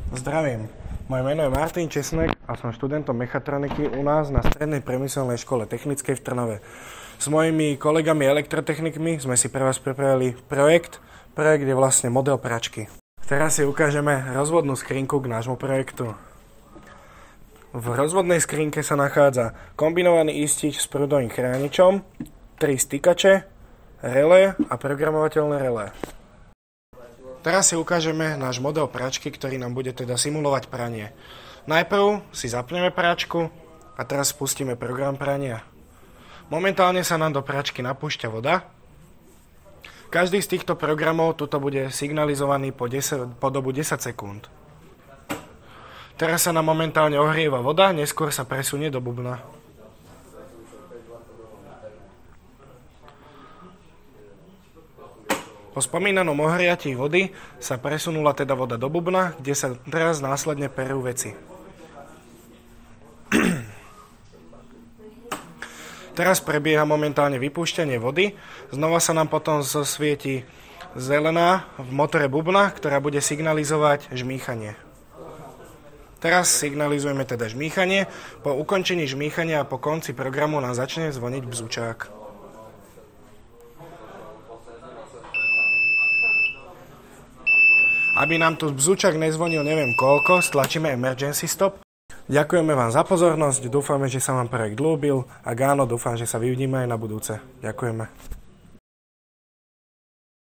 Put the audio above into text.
Zdravím, moje meno je Martin Česnek a som študentom mechatroniky u nás na Strednej priemyselnej škole technickej v Trnave. S mojimi kolegami elektrotechnikmi sme si pre vás pripravili projekt. Projekt je vlastne model pračky. Teraz si ukážeme rozvodnú skrinku k nášmu projektu. V rozvodnej skrinke sa nachádza kombinovaný istič s prúdovým chráničom, 3 stykače, relé a programovateľné relé. Teraz si ukážeme náš model pračky, ktorý nám bude teda simulovať pranie. Najprv si zapneme pračku a teraz spustíme program prania. Momentálne sa nám do pračky napúšťa voda. Každý z týchto programov tuto bude signalizovaný po dobu 10 sekúnd. Teraz sa nám momentálne ohrieva voda, neskôr sa presunie do bubna. Po spomínanom ohriatí vody sa presunula teda voda do bubna, kde sa teraz následne perú veci. Teraz prebieha momentálne vypúšťanie vody, znova sa nám potom zasvieti zelená v motore bubna, ktorá bude signalizovať žmýchanie. Teraz signalizujeme teda žmýchanie, po ukončení žmýchania a po konci programu nám začne zvoniť bzučák. Aby nám tu bzučák nezvonil neviem koľko, stlačíme emergency stop. Ďakujeme vám za pozornosť, dúfame, že sa vám projekt ľúbil. Ak áno, dúfam, že sa vidíme aj na budúce. Ďakujeme.